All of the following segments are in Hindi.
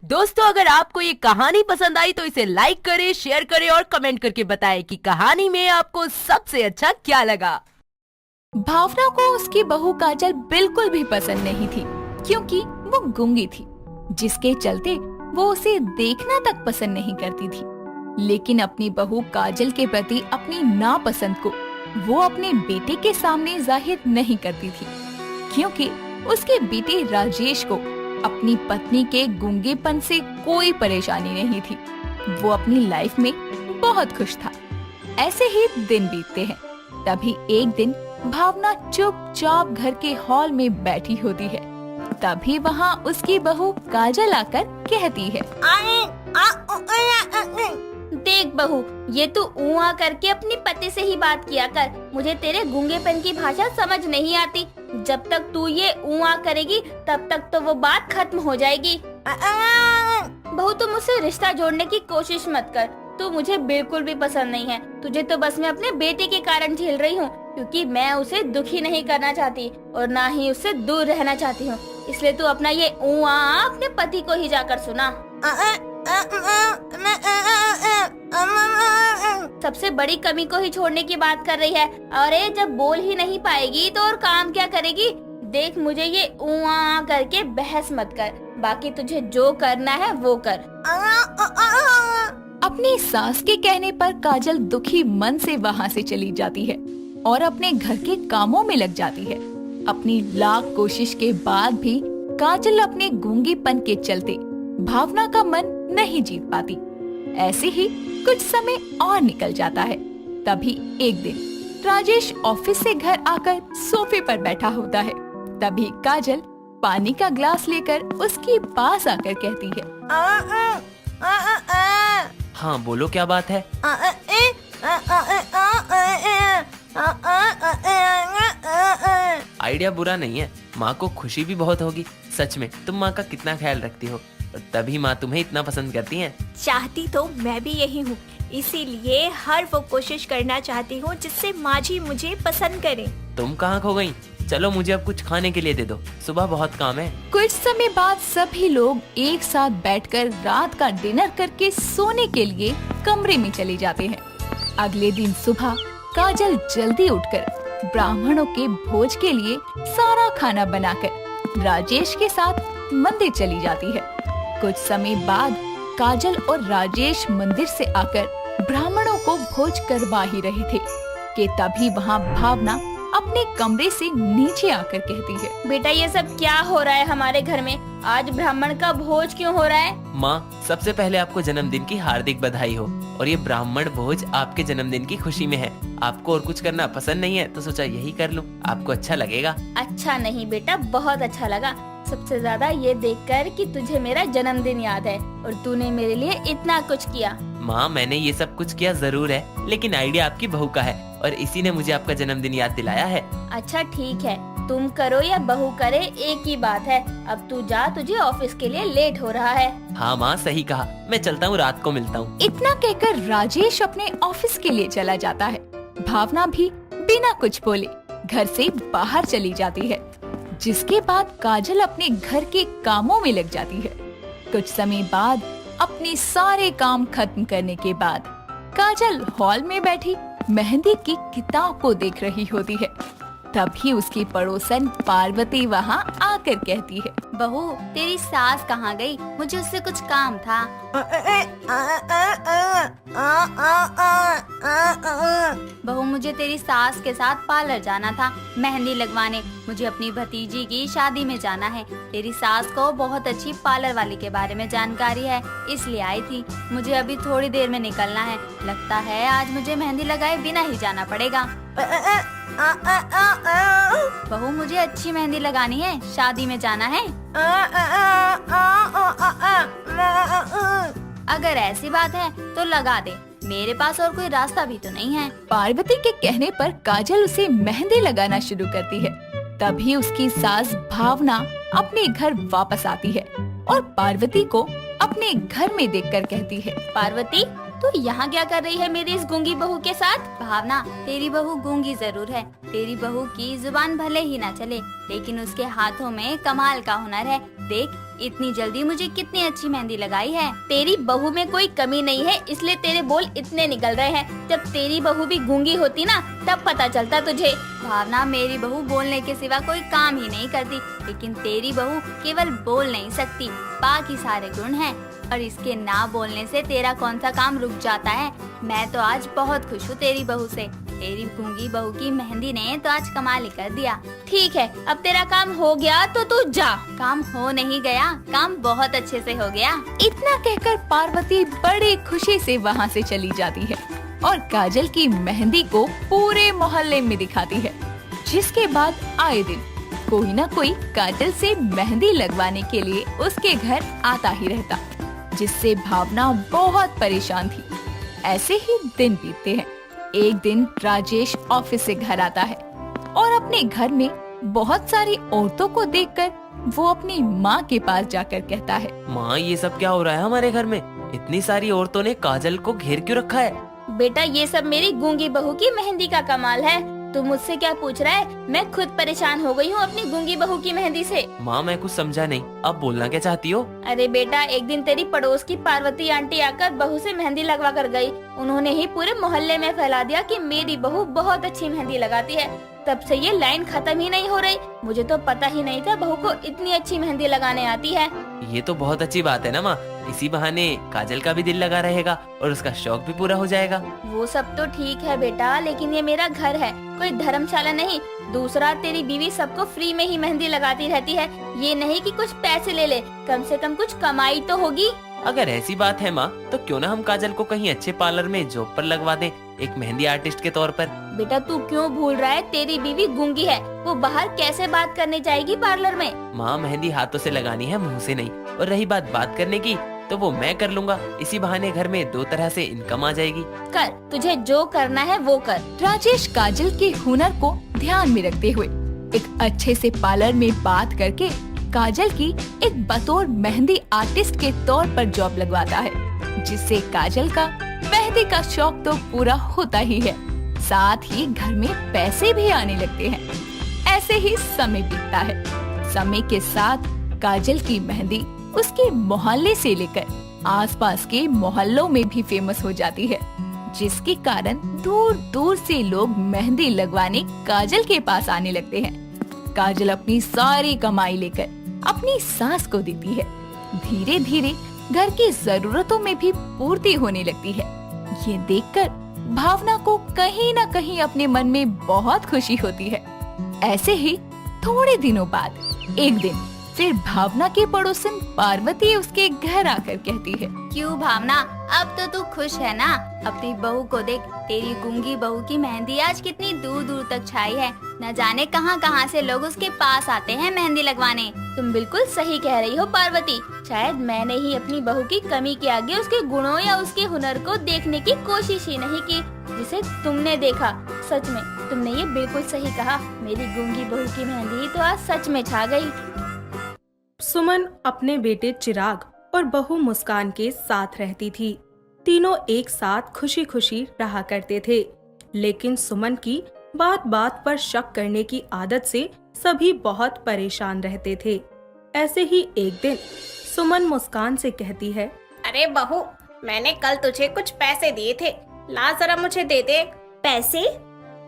दोस्तों, अगर आपको ये कहानी पसंद आई तो इसे लाइक करें, शेयर करें और कमेंट करके बताएं कि कहानी में आपको सबसे अच्छा क्या लगा। भावना को उसकी बहू काजल बिल्कुल भी पसंद नहीं थी, क्योंकि वो गूंगी थी, जिसके चलते वो उसे देखना तक पसंद नहीं करती थी। लेकिन अपनी बहू काजल के प्रति अपनी नापसंद को वो अपने बेटे के सामने जाहिर नहीं करती थी, क्योंकि उसके बेटे राजेश को अपनी पत्नी के गूंगेपन से कोई परेशानी नहीं थी। वो अपनी लाइफ में बहुत खुश था। ऐसे ही दिन बीतते हैं। तभी एक दिन भावना चुपचाप घर के हॉल में बैठी होती है। तभी वहाँ उसकी बहू काजल आकर कहती है, देख बहू, ये तू ऊआ करके अपनी पति से ही बात किया कर। मुझे तेरे गूंगेपन की भाषा समझ नहीं आती। जब तक तू ये ऊआ करेगी तब तक तो वो बात खत्म हो जाएगी। बहू, तुम मुझसे रिश्ता जोड़ने की कोशिश मत कर। तू मुझे बिल्कुल भी पसंद नहीं है। तुझे तो बस मैं अपने बेटे के कारण झेल रही हूँ, क्योंकि मैं उसे दुखी नहीं करना चाहती और ना ही उससे दूर रहना चाहती हूँ। इसलिए तू अपना ये ऊआ अपने पति को ही जाकर सुना। सबसे बड़ी कमी को ही छोड़ने की बात कर रही है। अरे जब बोल ही नहीं पाएगी तो और काम क्या करेगी? देख, मुझे ये ऊआ करके बहस मत कर। बाकी तुझे जो करना है वो कर। अपनी सास के कहने पर काजल दुखी मन से वहाँ से चली जाती है और अपने घर के कामों में लग जाती है। अपनी लाख कोशिश के बाद भी काजल अपने गूंगेपन के चलते भावना का मन नहीं जीत पाती। ऐसे ही कुछ समय और निकल जाता है। तभी एक दिन राजेश ऑफिस से घर आकर सोफे पर बैठा होता है। तभी काजल पानी का ग्लास लेकर उसके पास आकर कहती है, हाँ बोलो, क्या बात है? आइडिया बुरा नहीं है, माँ को खुशी भी बहुत होगी। सच में तुम माँ का कितना ख्याल रखती हो, और तभी माँ तुम्हें इतना पसंद करती हैं। चाहती तो मैं भी यही हूँ, इसीलिए हर वो कोशिश करना चाहती हूँ जिससे माँ जी मुझे पसंद करे। तुम कहाँ खो गई? चलो मुझे अब कुछ खाने के लिए दे दो, सुबह बहुत काम है। कुछ समय बाद सभी लोग एक साथ बैठकर रात का डिनर करके सोने के लिए कमरे में चले जाते हैं। अगले दिन सुबह काजल जल्दी उठकर ब्राह्मणों के भोज के लिए सारा खाना बनाकर राजेश के साथ मंदिर चली जाती है। कुछ समय बाद काजल और राजेश मंदिर से आकर ब्राह्मणों को भोज करवा ही रहे थे कि तभी वहाँ भावना अपने कमरे से नीचे आकर कहती है, बेटा, ये सब क्या हो रहा है हमारे घर में? आज ब्राह्मण का भोज क्यों हो रहा है? माँ, सबसे पहले आपको जन्मदिन की हार्दिक बधाई हो। और ये ब्राह्मण भोज आपके जन्मदिन की खुशी में है। आपको और कुछ करना पसंद नहीं है तो सोचा यही कर लूं, आपको अच्छा लगेगा। अच्छा नहीं बेटा, बहुत अच्छा लगा। सबसे ज्यादा ये देखकर कि तुझे मेरा जन्मदिन याद है और तूने मेरे लिए इतना कुछ किया। माँ, मैंने ये सब कुछ किया जरूर है, लेकिन आइडिया आपकी बहू का है और इसी ने मुझे आपका जन्मदिन याद दिलाया है। अच्छा ठीक है, तुम करो या बहू करे एक ही बात है। अब तू जा, तुझे ऑफिस के लिए लेट हो रहा है। हाँ माँ, सही कहा। मैं चलता हूँ, रात को मिलता हूँ। इतना कहकर राजेश अपने ऑफिस के लिए चला जाता है। भावना भी बिना कुछ बोले घर से बाहर चली जाती है, जिसके बाद काजल अपने घर के कामों में लग जाती है। कुछ समय बाद अपने सारे काम खत्म करने के बाद काजल हॉल में बैठी मेहंदी की किताब को देख रही होती है। तभी उसकी पड़ोसन पार्वती वहाँ आकर कहती है, बहू, तेरी सास कहाँ गई? मुझे उससे कुछ काम था। बहू, मुझे तेरी सास के साथ पार्लर जाना था, मेहंदी लगवाने। मुझे अपनी भतीजी की शादी में जाना है। तेरी सास को बहुत अच्छी पार्लर वाली के बारे में जानकारी है, इसलिए आई थी। मुझे अभी थोड़ी देर में निकलना है। लगता है आज मुझे मेहंदी लगाए बिना ही जाना पड़ेगा। बहू, मुझे अच्छी मेहंदी लगानी है, शादी में जाना है। अगर ऐसी बात है तो लगा दे, मेरे पास और कोई रास्ता भी तो नहीं है। पार्वती के कहने पर काजल उसे मेहंदी लगाना शुरू करती है। तभी उसकी सास भावना अपने घर वापस आती है और पार्वती को अपने घर में देखकर कहती है, पार्वती, तू यहाँ क्या कर रही है मेरी इस गूंगी बहू के साथ? भावना, तेरी बहू गूंगी जरूर है। तेरी बहू की जुबान भले ही ना चले, लेकिन उसके हाथों में कमाल का हुनर है। देख, इतनी जल्दी मुझे कितनी अच्छी मेहंदी लगाई है। तेरी बहू में कोई कमी नहीं है, इसलिए तेरे बोल इतने निकल रहे हैं। जब तेरी बहू भी गूंगी होती ना, तब पता चलता तुझे। भावना, मेरी बहू बोलने के सिवा कोई काम ही नहीं करती, लेकिन तेरी बहू केवल बोल नहीं सकती, बाकी सारे गुण हैं। और इसके ना बोलने से तेरा कौन सा काम रुक जाता है। मैं तो आज बहुत खुश हूँ तेरी बहू से। तेरी गूंगी बहू की मेहंदी ने तो आज कमाल ही कर दिया। ठीक है, अब तेरा काम हो गया तो तू जा। काम हो नहीं गया, काम बहुत अच्छे से हो गया। इतना कहकर पार्वती बड़ी खुशी से वहाँ से चली जाती है और काजल की मेहंदी को पूरे मोहल्ले में दिखाती है। जिसके बाद आए दिन कोई न कोई काजल से मेहंदी लगवाने के लिए उसके घर आता ही रहता, जिससे भावना बहुत परेशान थी। ऐसे ही दिन बीतते हैं। एक दिन राजेश ऑफिस से घर आता है और अपने घर में बहुत सारी औरतों को देखकर वो अपनी माँ के पास जाकर कहता है, माँ, ये सब क्या हो रहा है हमारे घर में? इतनी सारी औरतों ने काजल को घेर क्यों रखा है? बेटा, ये सब मेरी गूंगी बहू की मेहंदी का कमाल है। तू मुझसे क्या पूछ रहा है? मैं खुद परेशान हो गई हूँ अपनी गूंगी बहू की मेहंदी से। माँ, मैं कुछ समझा नहीं, अब बोलना क्या चाहती हो? अरे बेटा, एक दिन तेरी पड़ोस की पार्वती आंटी आकर बहू से मेहंदी लगवा कर गई। उन्होंने ही पूरे मोहल्ले में फैला दिया कि मेरी बहू बहुत अच्छी मेहंदी लगाती है। तब से ये लाइन खत्म ही नहीं हो रही। मुझे तो पता ही नहीं था बहू को इतनी अच्छी मेहंदी लगाने आती है। ये तो बहुत अच्छी बात है ना माँ, इसी बहाने काजल का भी दिल लगा रहेगा और उसका शौक भी पूरा हो जाएगा। वो सब तो ठीक है बेटा, लेकिन ये मेरा घर है, कोई धर्मशाला नहीं। दूसरा, तेरी बीवी सबको फ्री में ही मेहंदी लगाती रहती है, ये नहीं कि कुछ पैसे ले ले। कम से कम कुछ कमाई तो होगी। अगर ऐसी बात है माँ, तो क्यों ना हम काजल को कहीं अच्छे पार्लर में जॉब पर लगवा दें, एक मेहंदी आर्टिस्ट के तौर पर। बेटा, तू क्यों भूल रहा है? तेरी बीवी गूंगी है, वो बाहर कैसे बात करने जाएगी पार्लर में? माँ, मेहंदी हाथों से लगानी है, मुंह से नहीं। और रही बात करने की, तो वो मैं कर लूँगा। इसी बहाने घर में 2 तरह से इनकम आ जाएगी। कर, तुझे जो करना है वो कर। राजेश काजल के हुनर को ध्यान में रखते हुए एक अच्छे से पार्लर में बात करके काजल की एक बतौर मेहंदी आर्टिस्ट के तौर पर जॉब लगवाता है, जिससे काजल का मेहंदी का शौक तो पूरा होता ही है, साथ ही घर में पैसे भी आने लगते हैं। ऐसे ही समय बीतता है। समय के साथ काजल की मेहंदी उसके मोहल्ले से लेकर आसपास के मोहल्लों में भी फेमस हो जाती है, जिसके कारण दूर दूर से लोग मेहंदी लगवाने काजल के पास आने लगते हैं। काजल अपनी सारी कमाई लेकर अपनी सास को देती है। धीरे धीरे घर की जरूरतों में भी पूर्ति होने लगती है। ये देखकर भावना को कहीं न कहीं अपने मन में बहुत खुशी होती है। ऐसे ही थोड़े दिनों बाद एक दिन फिर भावना के पड़ोसन पार्वती उसके घर आकर कहती है, क्यों भावना, अब तो तू खुश है ना? अपनी बहू को देख, तेरी गूंगी बहू की मेहंदी आज कितनी दूर दूर तक छाई है। न जाने कहां कहां से लोग उसके पास आते हैं मेहंदी लगवाने। तुम बिल्कुल सही कह रही हो पार्वती। शायद मैंने ही अपनी बहू की कमी के आगे उसके गुणों या उसके हुनर को देखने की कोशिश ही नहीं की, जिसे तुमने देखा। सच में तुमने ये बिल्कुल सही कहा। मेरी गूंगी बहू की मेहंदी तो आज सच में छा गई। सुमन अपने बेटे चिराग और बहू मुस्कान के साथ रहती थी। तीनों एक साथ खुशी खुशी रहा करते थे, लेकिन सुमन की बात बात पर शक करने की आदत से सभी बहुत परेशान रहते थे। ऐसे ही एक दिन सुमन मुस्कान से कहती है, अरे बहू, मैंने कल तुझे कुछ पैसे दिए थे, ला जरा मुझे दे दे। पैसे?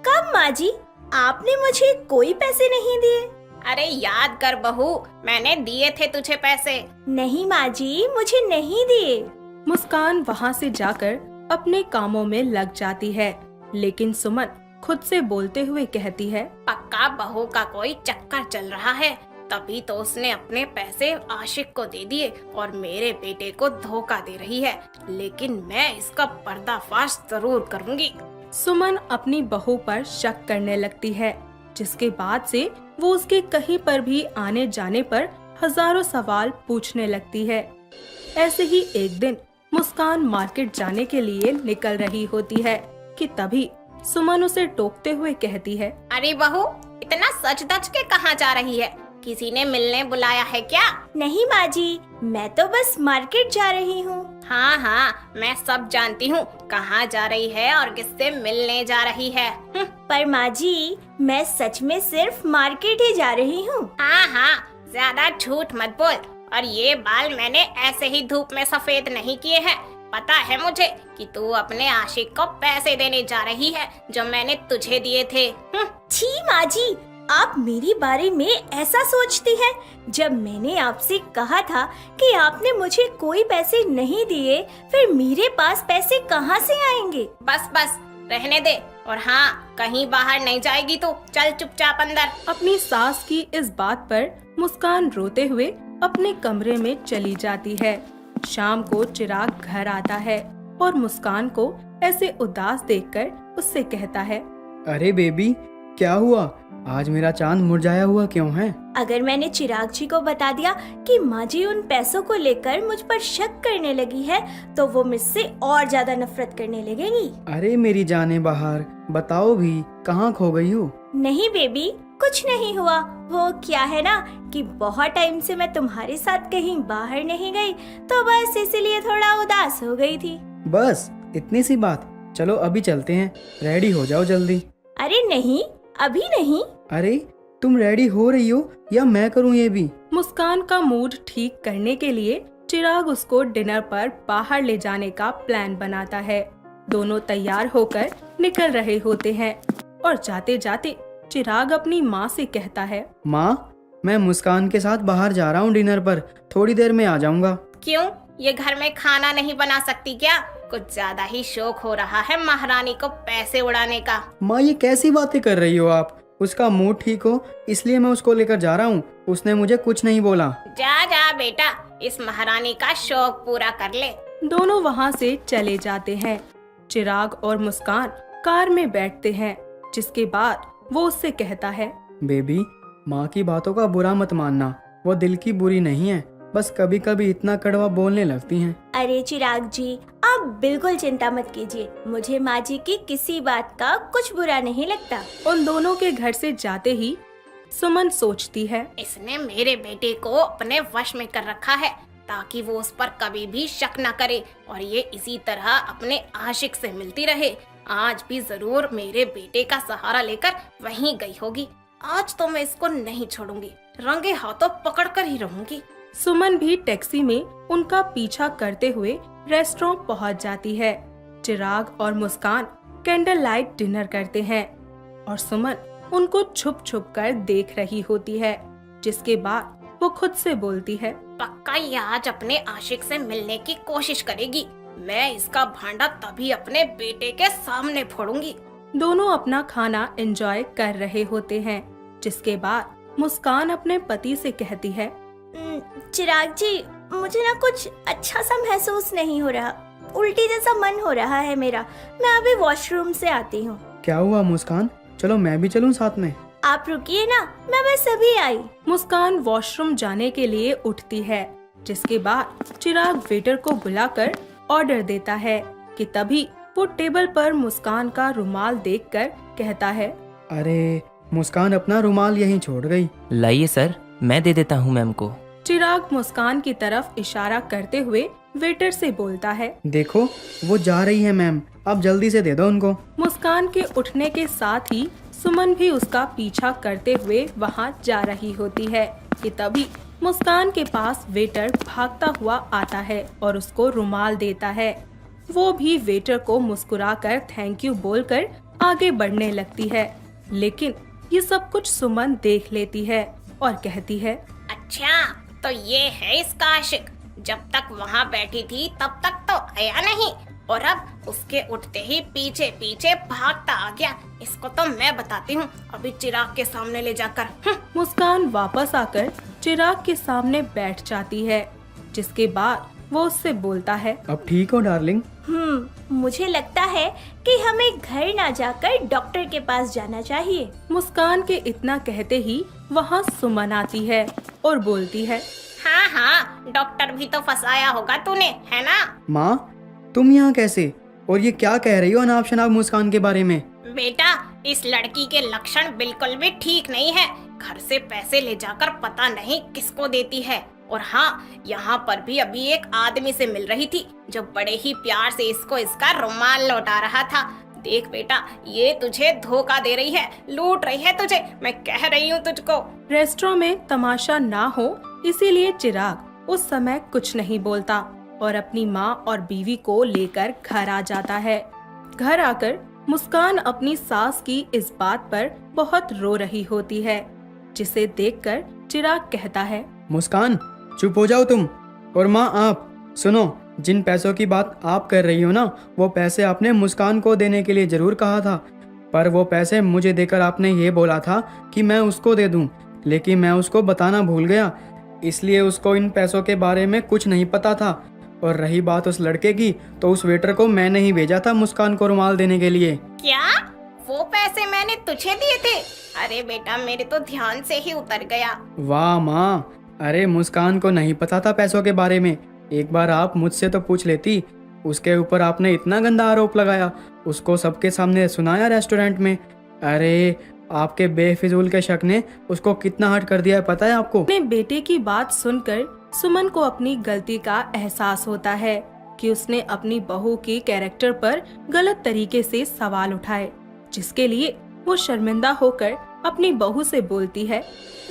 कब माँ जी? आपने मुझे कोई पैसे नहीं दिए। अरे याद कर बहू, मैंने दिए थे तुझे पैसे। नहीं माँ जी, मुझे नहीं दिए। मुस्कान वहाँ से जाकर अपने कामों में लग जाती है, लेकिन सुमन खुद से बोलते हुए कहती है, पक्का बहू का कोई चक्कर चल रहा है, तभी तो उसने अपने पैसे आशिक को दे दिए और मेरे बेटे को धोखा दे रही है। लेकिन मैं इसका पर्दाफाश जरूर करूँगी। सुमन अपनी बहू पर शक करने लगती है, जिसके बाद से वो उसके कहीं पर भी आने जाने पर हजारों सवाल पूछने लगती है। ऐसे ही एक दिन मुस्कान मार्केट जाने के लिए निकल रही होती है कि तभी सुमन उसे टोकते हुए कहती है, अरे बहू, इतना सच धज के कहाँ जा रही है? किसी ने मिलने बुलाया है क्या? नहीं माँ जी, मैं तो बस मार्केट जा रही हूँ। हाँ हाँ, मैं सब जानती हूँ कहाँ जा रही है और किससे मिलने जा रही है। पर माँ जी, मैं सच में सिर्फ मार्केट ही जा रही हूँ। हाँ हाँ, ज्यादा झूठ मत बोल और ये बाल मैंने ऐसे ही धूप में सफेद नहीं किए हैं। पता है मुझे कि तू अपने आशिक को पैसे देने जा रही है जो मैंने तुझे दिए थे। छी माँ जी, आप मेरे बारे में ऐसा सोचती हैं? जब मैंने आपसे कहा था कि आपने मुझे कोई पैसे नहीं दिए, फिर मेरे पास पैसे कहाँ से आएंगे? बस बस रहने दे, और हाँ, कहीं बाहर नहीं जाएगी तू। चल चुपचाप अंदर। अपनी सास की इस बात पर मुस्कान रोते हुए अपने कमरे में चली जाती है। शाम को चिराग घर आता है और मुस्कान को ऐसे उदास देखकर उससे कहता है, अरे बेबी, क्या हुआ? आज मेरा चांद मुरझाया हुआ क्यों है? अगर मैंने चिराग जी को बता दिया कि माँ जी उन पैसों को लेकर मुझ पर शक करने लगी है, तो वो मुझसे और ज्यादा नफरत करने लगेगी। अरे मेरी जाने बहार, बताओ भी, कहाँ खो गई हो? नहीं बेबी, कुछ नहीं हुआ। वो क्या है ना कि बहुत टाइम से मैं तुम्हारे साथ कहीं बाहर नहीं गई, तो बस इसीलिए थोड़ा उदास हो गई थी। बस इतनी सी बात? चलो अभी चलते हैं, रेडी हो जाओ जल्दी। अरे नहीं, अभी नहीं। अरे तुम रेडी हो रही हो या मैं करूं ये भी? मुस्कान का मूड ठीक करने के लिए चिराग उसको डिनर पर बाहर ले जाने का प्लान बनाता है। दोनों तैयार होकर निकल रहे होते हैं और जाते जाते चिराग अपनी माँ से कहता है, माँ, मैं मुस्कान के साथ बाहर जा रहा हूँ डिनर पर, थोड़ी देर में आ जाऊंगा। क्यों, ये घर में खाना नहीं बना सकती क्या? कुछ ज्यादा ही शौक हो रहा है महारानी को पैसे उड़ाने का। माँ, ये कैसी बातें कर रही हो आप? उसका मूड ठीक हो इसलिए मैं उसको लेकर जा रहा हूँ, उसने मुझे कुछ नहीं बोला। जा जा बेटा, इस महारानी का शौक पूरा कर ले। दोनों वहाँ से चले जाते हैं। चिराग और मुस्कान कार में बैठते हैं, जिसके बाद वो उससे कहता है, बेबी, माँ की बातों का बुरा मत मानना, वो दिल की बुरी नहीं है, बस कभी कभी इतना कड़वा बोलने लगती हैं। अरे चिराग जी, आप बिल्कुल चिंता मत कीजिए, मुझे माँ जी की किसी बात का कुछ बुरा नहीं लगता। उन दोनों के घर से जाते ही सुमन सोचती है, इसने मेरे बेटे को अपने वश में कर रखा है ताकि वो उस पर कभी भी शक न करे और ये इसी तरह अपने आशिक से मिलती रहे। आज भी जरूर मेरे बेटे का सहारा लेकर वहीं गई होगी। आज तो मैं इसको नहीं छोड़ूंगी, रंगे हाथों पकड़ कर ही रहूंगी। सुमन भी टैक्सी में उनका पीछा करते हुए रेस्टोरेंट पहुंच जाती है। चिराग और मुस्कान कैंडल लाइट डिनर करते हैं और सुमन उनको छुप छुप कर देख रही होती है, जिसके बाद वो खुद से बोलती है, पक्का ये आज अपने आशिक से मिलने की कोशिश करेगी। मैं इसका भांडा तभी अपने बेटे के सामने फोड़ूंगी। दोनों अपना खाना एंजॉय कर रहे होते हैं, जिसके बाद मुस्कान अपने पति से कहती है, चिराग जी, मुझे ना कुछ अच्छा सा महसूस नहीं हो रहा, उल्टी जैसा मन हो रहा है मेरा। मैं अभी वॉशरूम से आती हूँ। क्या हुआ मुस्कान? चलो मैं भी चलूं साथ में। आप रुकिए ना, मैं बस अभी आई। मुस्कान वॉशरूम जाने के लिए उठती है, जिसके बाद चिराग वेटर को बुलाकर ऑर्डर देता है कि तभी वो टेबल पर मुस्कान का रुमाल देखकर कहता है, अरे मुस्कान अपना रुमाल यहीं छोड़ गई। लाइए सर, मैं दे देता हूँ मैम को। चिराग मुस्कान की तरफ इशारा करते हुए वेटर से बोलता है, देखो वो जा रही है मैम, आप जल्दी से दे दो उनको। मुस्कान के उठने के साथ ही सुमन भी उसका पीछा करते हुए वहां जा रही होती है कि तभी मुस्कान के पास वेटर भागता हुआ आता है और उसको रुमाल देता है। वो भी वेटर को मुस्कुराकर थैंक यू बोलकर आगे बढ़ने लगती है, लेकिन ये सब कुछ सुमन देख लेती है और कहती है, अच्छा तो ये है इसका आशिक। जब तक वहाँ बैठी थी तब तक तो आया नहीं, और अब उसके उठते ही पीछे पीछे भागता आ गया। इसको तो मैं बताती हूँ अभी चिराग के सामने ले जाकर। मुस्कान वापस आकर चिराग के सामने बैठ जाती है, जिसके बाद वो उससे बोलता है, अब ठीक हो डार्लिंग? मुझे लगता है कि हमें घर ना जाकर डॉक्टर के पास जाना चाहिए। मुस्कान के इतना कहते ही वहाँ सुमन आती है और बोलती है, हाँ हाँ, डॉक्टर भी तो फंसाया होगा तूने, है ना? माँ, तुम यहाँ कैसे? और ये क्या कह रही हो अनाप शनाप मुस्कान के बारे में? बेटा, इस लड़की के लक्षण बिल्कुल भी ठीक नहीं है। घर से पैसे ले जाकर पता नहीं किसको देती है। और हाँ, यहाँ पर भी अभी एक आदमी से मिल रही थी जो बड़े ही प्यार से इसको इसका रुमाल लौटा रहा था। देख बेटा, ये तुझे धोखा दे रही है, लूट रही है तुझे, मैं कह रही हूँ तुझको। रेस्टोरेंट में तमाशा ना हो इसीलिए चिराग उस समय कुछ नहीं बोलता और अपनी माँ और बीवी को लेकर घर आ जाता है। घर आकर मुस्कान अपनी सास की इस बात पर बहुत रो रही होती है, जिसे देखकर चिराग कहता है, मुस्कान चुप हो जाओ तुम। और माँ आप सुनो, जिन पैसों की बात आप कर रही हो ना, वो पैसे आपने मुस्कान को देने के लिए जरूर कहा था, पर वो पैसे मुझे देकर आपने ये बोला था कि मैं उसको दे दूं, लेकिन मैं उसको बताना भूल गया, इसलिए उसको इन पैसों के बारे में कुछ नहीं पता था। और रही बात उस लड़के की, तो उस वेटर को मैंने ही भेजा था मुस्कान को रुमाल देने के लिए। क्या वो पैसे मैंने तुझे दिए थे? अरे बेटा, मेरे तो ध्यान से ही उतर गया। वाह माँ, अरे मुस्कान को नहीं पता था पैसों के बारे में, एक बार आप मुझसे तो पूछ लेती। उसके ऊपर आपने इतना गंदा आरोप लगाया, उसको सबके सामने सुनाया रेस्टोरेंट में। अरे आपके बेफिजूल के शक ने उसको कितना हर्ट कर दिया है, पता है आपको? अपने बेटे की बात सुनकर सुमन को अपनी गलती का एहसास होता है कि उसने अपनी बहू के कैरेक्टर पर गलत तरीके से सवाल उठाए, जिसके लिए वो शर्मिंदा होकर अपनी बहू से बोलती है,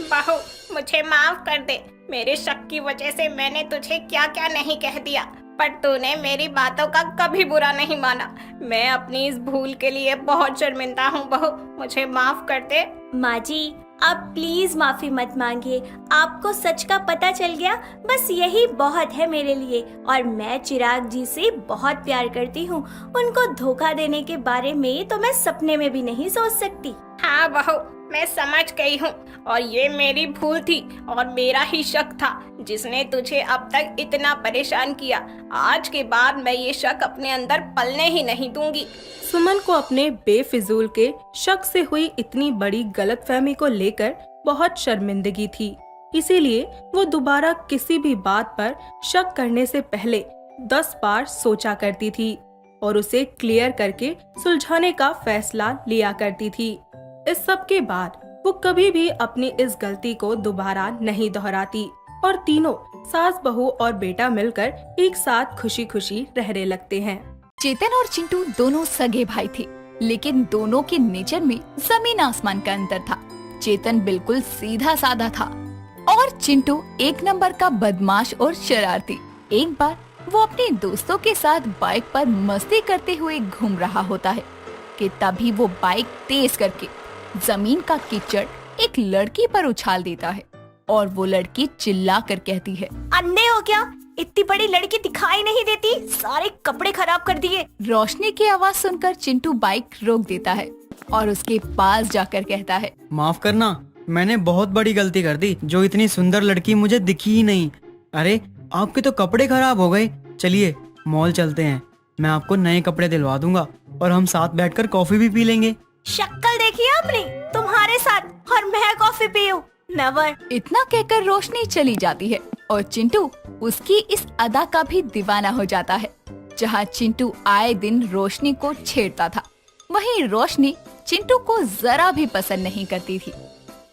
बहू मुझे माफ कर दे, मेरे शक की वजह से मैंने तुझे क्या क्या नहीं कह दिया, पर तूने मेरी बातों का कभी बुरा नहीं माना। मैं अपनी इस भूल के लिए बहुत शर्मिंदा हूँ बहू, मुझे माफ कर दे। माँ जी, आप प्लीज माफी मत मांगिए, आपको सच का पता चल गया, बस यही बहुत है मेरे लिए। और मैं चिराग जी से बहुत प्यार करती हूँ, उनको धोखा देने के बारे में तो मैं सपने में भी नहीं सोच सकती। हाँ बहू, मैं समझ गई हूँ, और ये मेरी भूल थी और मेरा ही शक था जिसने तुझे अब तक इतना परेशान किया। आज के बाद मैं ये शक अपने अंदर पलने ही नहीं दूंगी। सुमन को अपने बेफिजूल के शक से हुई इतनी बड़ी गलतफहमी को लेकर बहुत शर्मिंदगी थी, इसीलिए वो दोबारा किसी भी बात पर शक करने से पहले 10 बार सोचा करती थी और उसे क्लियर करके सुलझाने का फैसला लिया करती थी। इस सब के बाद वो कभी भी अपनी इस गलती को दोबारा नहीं दोहराती और तीनों सास बहू और बेटा मिलकर एक साथ खुशी खुशी रहने लगते हैं। चेतन और चिंटू दोनों सगे भाई थे, लेकिन दोनों के नेचर में जमीन आसमान का अंतर था। चेतन बिल्कुल सीधा साधा था और चिंटू एक नंबर का बदमाश और शरारती। एक बार वो अपने दोस्तों के साथ बाइक पर मस्ती करते हुए घूम रहा होता है कि तभी वो बाइक तेज करके जमीन का कीचड़ एक लड़की पर उछाल देता है और वो लड़की चिल्ला कर कहती है, अंधे हो क्या? इतनी बड़ी लड़की दिखाई नहीं देती, सारे कपड़े खराब कर दिए। रोशनी की आवाज सुनकर चिंटू बाइक रोक देता है और उसके पास जाकर कहता है, माफ करना, मैंने बहुत बड़ी गलती कर दी, जो इतनी सुंदर लड़की मुझे दिखी ही नहीं। अरे आपके तो कपड़े खराब हो गए, चलिए मॉल चलते हैं, मैं आपको नए कपड़े दिलवा दूंगा और हम साथ बैठकर कॉफी भी पी लेंगे। शक्ल देखी आपने, तुम्हारे साथ और मैं कॉफी पीऊं, नेवर। इतना कहकर रोशनी चली जाती है और चिंटू उसकी इस अदा का भी दीवाना हो जाता है। जहाँ चिंटू आए दिन रोशनी को छेड़ता था, वहीं रोशनी चिंटू को जरा भी पसंद नहीं करती थी।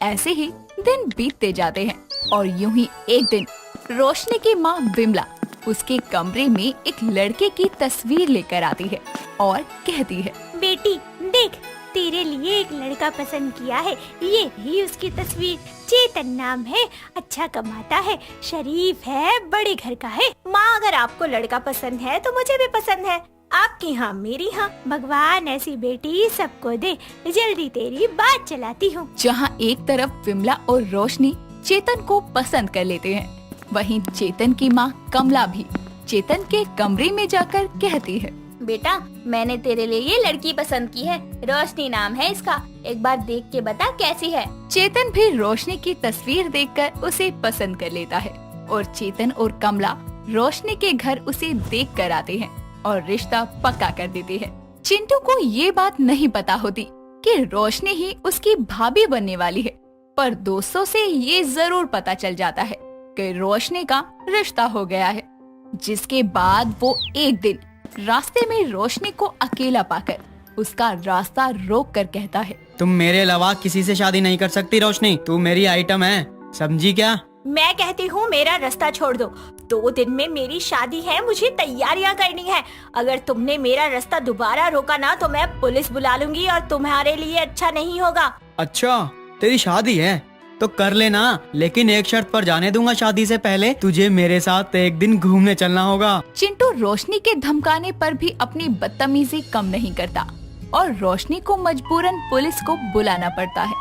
ऐसे ही दिन बीतते जाते हैं और यूं ही एक दिन रोशनी की माँ विमला उसके कमरे में एक लड़के की तस्वीर लेकर आती है और कहती है, बेटी देख, तेरे लिए एक लड़का पसंद किया है, ये ही उसकी तस्वीर। चेतन नाम है, अच्छा कमाता है, शरीफ है, बड़े घर का है। माँ, अगर आपको लड़का पसंद है तो मुझे भी पसंद है, आपकी हाँ मेरी हाँ, भगवान ऐसी बेटी सबको दे। जल्दी तेरी बात चलाती हूँ। जहाँ एक तरफ विमला और रोशनी चेतन को पसंद कर लेते हैं, वहीं चेतन की माँ कमला भी चेतन के कमरे में जाकर कहती है, बेटा मैंने तेरे लिए ये लड़की पसंद की है, रोशनी नाम है इसका, एक बार देख के बता कैसी है। चेतन भी रोशनी की तस्वीर देखकर उसे पसंद कर लेता है और चेतन और कमला रोशनी के घर उसे देख कर आते हैं और रिश्ता पक्का कर देते हैं। चिंटू को ये बात नहीं पता होती कि रोशनी ही उसकी भाभी बनने वाली है, पर दोस्तों से ये जरूर पता चल जाता है कि रोशनी का रिश्ता हो गया है। जिसके बाद वो एक दिन रास्ते में रोशनी को अकेला पाकर उसका रास्ता रोक कर कहता है, तुम मेरे अलावा किसी से शादी नहीं कर सकती रोशनी, तू मेरी आइटम है, समझी क्या? मैं कहती हूँ मेरा रास्ता छोड़ दो, 2 दिन में मेरी शादी है, मुझे तैयारियाँ करनी है। अगर तुमने मेरा रास्ता दोबारा रोका ना तो मैं पुलिस बुला लूंगी और तुम्हारे लिए अच्छा नहीं होगा। अच्छा तेरी शादी है, तो कर लेना, लेकिन एक शर्त पर जाने दूंगा, शादी से पहले तुझे मेरे साथ एक दिन घूमने चलना होगा। चिंटू रोशनी के धमकाने पर भी अपनी बदतमीजी कम नहीं करता और रोशनी को मजबूरन पुलिस को बुलाना पड़ता है,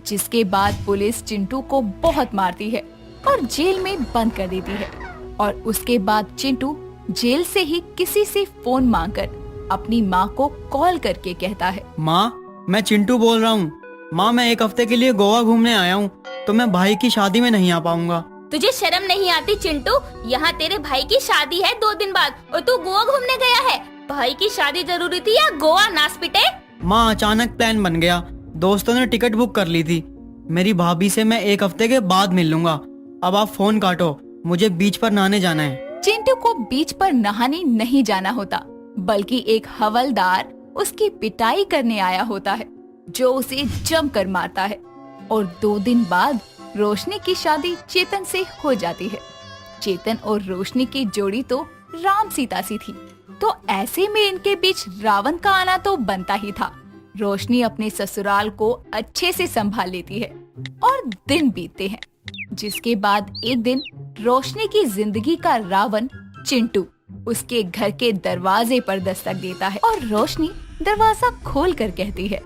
जिसके बाद पुलिस चिंटू को बहुत मारती है और जेल में बंद कर देती है। और उसके बाद चिंटू जेल से ही किसी से फोन मांगकर अपनी माँ को कॉल करके कहता है, माँ मैं चिंटू बोल रहा हूँ। माँ मैं एक हफ्ते के लिए गोवा घूमने आया हूँ, तो मैं भाई की शादी में नहीं आ पाऊंगा। तुझे शर्म नहीं आती चिंटू? यहाँ तेरे भाई की शादी है 2 दिन बाद और तू गोवा घूमने गया है। भाई की शादी जरूरी थी या गोवा नाच पिटे? माँ अचानक प्लान बन गया, दोस्तों ने टिकट बुक कर ली थी। मेरी भाभी से मैं एक हफ्ते के बाद मिल लूंगा। अब आप फोन काटो, मुझे बीच पर नहाने जाना है। चिंटू को बीच पर नहाने नहीं जाना होता, बल्कि एक हवलदार उसकी पिटाई करने आया होता है, जो उसे जमकर मारता है। और 2 दिन बाद रोशनी की शादी चेतन से हो जाती है। चेतन और रोशनी की जोड़ी तो राम सीता सी थी, तो ऐसे में इनके बीच रावण का आना तो बनता ही था। रोशनी अपने ससुराल को अच्छे से संभाल लेती है और दिन बीतते हैं, जिसके बाद एक दिन रोशनी की जिंदगी का रावण चिंटू उसके घर के दरवाजे पर दस्तक देता है और रोशनी दरवाजा खोलकर कहती है,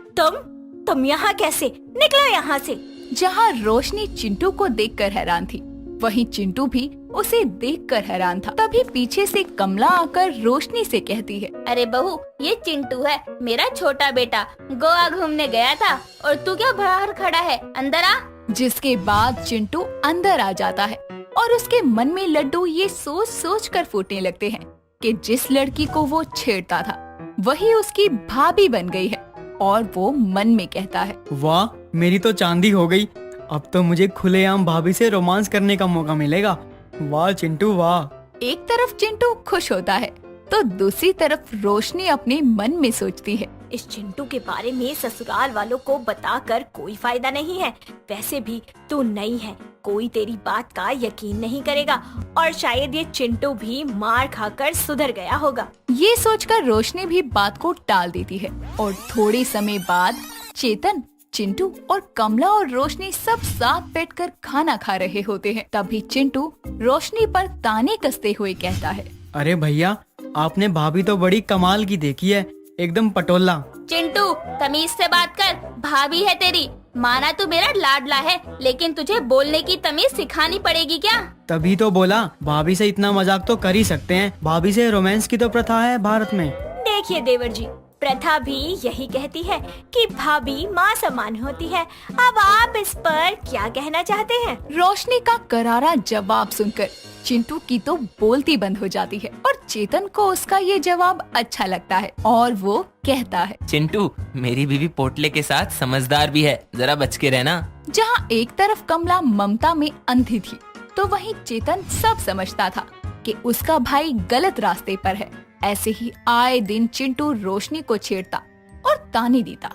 तुम यहाँ कैसे? निकलो यहाँ से। जहाँ रोशनी चिंटू को देखकर हैरान थी, वहीं चिंटू भी उसे देखकर हैरान था। तभी पीछे से कमला आकर रोशनी से कहती है, अरे बहू, ये चिंटू है, मेरा छोटा बेटा। गोवा घूमने गया था और तू क्या बाहर खड़ा है? अंदर आ। जिसके बाद चिंटू अंदर आ जाता है और उसके मन में लड्डू ये सोच सोच कर फूटने लगते हैं कि जिस लड़की को वो छेड़ता था वही उसकी भाभी बन गई है। और वो मन में कहता है, वाह मेरी तो चांदी हो गई, अब तो मुझे खुलेआम भाभी से रोमांस करने का मौका मिलेगा। वाह चिंटू वाह। एक तरफ चिंटू खुश होता है तो दूसरी तरफ रोशनी अपने मन में सोचती है, इस चिंटू के बारे में ससुराल वालों को बताकर कोई फायदा नहीं है। वैसे भी तू नई है, कोई तेरी बात का यकीन नहीं करेगा और शायद ये चिंटू भी मार खाकर सुधर गया होगा। ये सोचकर रोशनी भी बात को टाल देती है। और थोड़े समय बाद चेतन, चिंटू और कमला और रोशनी सब साथ बैठकर खाना खा रहे होते हैं। तभी चिंटू रोशनी पर ताने कसते हुए कहता है, अरे भैया आपने भाभी तो बड़ी कमाल की देखी है, एकदम पटोला। चिंटू तमीज से बात कर, भाभी है तेरी। माना तू मेरा लाडला है, लेकिन तुझे बोलने की तमीज सिखानी पड़ेगी क्या? तभी तो बोला, भाभी से इतना मजाक तो कर ही सकते हैं, भाभी से रोमांस की तो प्रथा है भारत में। देखिए देवर जी, प्रथा भी यही कहती है कि भाभी माँ समान होती है। अब आप इस पर क्या कहना चाहते हैं? रोशनी का करारा जवाब सुनकर चिंटू की तो बोलती बंद हो जाती है और चेतन को उसका ये जवाब अच्छा लगता है और वो कहता है, चिंटू मेरी बीवी पोटले के साथ समझदार भी है, जरा बच के रहना। जहाँ एक तरफ कमला ममता में अंधी थी, तो वहीं चेतन सब समझता था कि उसका भाई गलत रास्ते पर है। ऐसे ही आए दिन चिंटू रोशनी को छेड़ता और ताने देता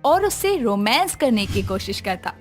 और उससे रोमांस करने की कोशिश करता,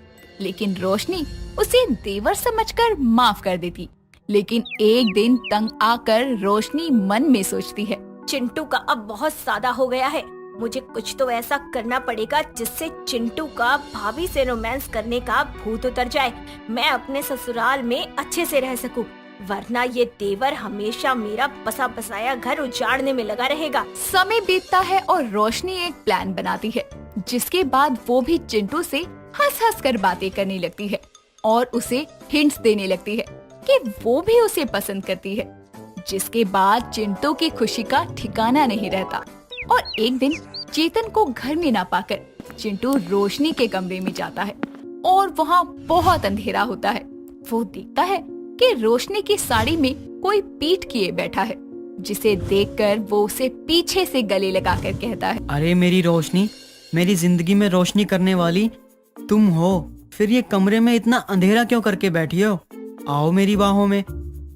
लेकिन रोशनी उसे देवर समझकर माफ कर देती। लेकिन एक दिन तंग आकर रोशनी मन में सोचती है, चिंटू का अब बहुत ज्यादा हो गया है, मुझे कुछ तो ऐसा करना पड़ेगा जिससे चिंटू का भाभी से रोमांस करने का भूत उतर जाए, मैं अपने ससुराल में अच्छे से रह सकूं, वरना ये देवर हमेशा मेरा बसा बसाया घर उजाड़ने में लगा रहेगा। समय बीतता है और रोशनी एक प्लान बनाती है, जिसके बाद वो भी चिंटू से हंस हंस कर बातें करने लगती है और उसे हिंट्स देने लगती है कि वो भी उसे पसंद करती है। जिसके बाद चिंटू की खुशी का ठिकाना नहीं रहता और एक दिन चेतन को घर में ना पाकर चिंटू रोशनी के कमरे में जाता है और वहाँ बहुत अंधेरा होता है। वो देखता है कि रोशनी की साड़ी में कोई पीठ किए बैठा है, जिसे देखकर वो उसे पीछे से गले लगाकर कहता है, अरे मेरी रोशनी, मेरी जिंदगी में रोशनी करने वाली तुम हो, फिर ये कमरे में इतना अंधेरा क्यों करके बैठी हो? आओ मेरी बाहों में,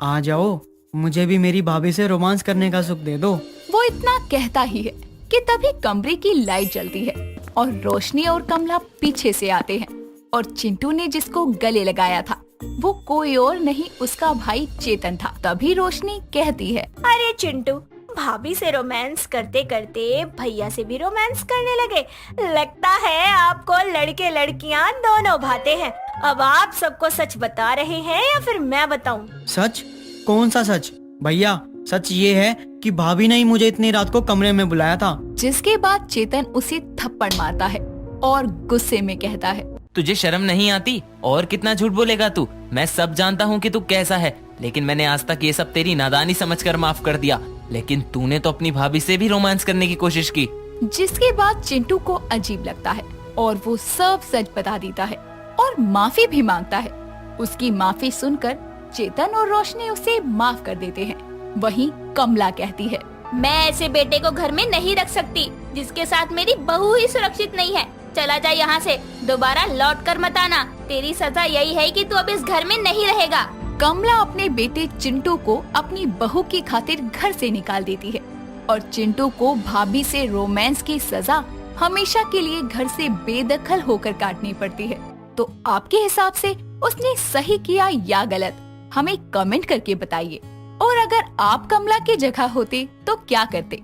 आ जाओ, मुझे भी मेरी भाभी से रोमांस करने का सुख दे दो। वो इतना कहता ही है कि तभी कमरे की लाइट जलती है और रोशनी और कमला पीछे से आते हैं और चिंटू ने जिसको गले लगाया था वो कोई और नहीं उसका भाई चेतन था। तभी रोशनी कहती है, अरे चिंटू, भाभी से रोमांस करते करते भैया से भी रोमांस करने लगे। लगता है आपको लड़के लड़कियां दोनों भाते हैं। अब आप सबको सच बता रहे हैं या फिर मैं बताऊं? सच? कौन सा सच? भैया सच ये है कि भाभी ने ही मुझे इतनी रात को कमरे में बुलाया था। जिसके बाद चेतन उसे थप्पड़ मारता है और गुस्से में कहता है, तुझे शर्म नहीं आती? और कितना झूठ बोलेगा तू? मैं सब जानता हूँ कि तू कैसा है, लेकिन मैंने आज तक ये सब तेरी नादानी समझकर माफ कर दिया। लेकिन तूने तो अपनी भाभी से भी रोमांस करने की कोशिश की। जिसके बाद चिंटू को अजीब लगता है और वो सब सच बता देता है और माफी भी मांगता है। उसकी माफी सुनकर चेतन और रोशनी उसे माफ कर देते हैं। वहीं कमला कहती है, मैं ऐसे बेटे को घर में नहीं रख सकती जिसके साथ मेरी बहू ही सुरक्षित नहीं है। चला जा यहाँ से, दोबारा लौट कर मत आना। तेरी सजा यही है कि तू अब इस घर में नहीं रहेगा। कमला अपने बेटे चिंटू को अपनी बहू की खातिर घर से निकाल देती है और चिंटू को भाभी से रोमांस की सजा हमेशा के लिए घर से बेदखल होकर काटनी पड़ती है। तो आपके हिसाब से उसने सही किया या गलत, हमें कमेंट करके बताइए। और अगर आप कमला की जगह होते तो क्या करते?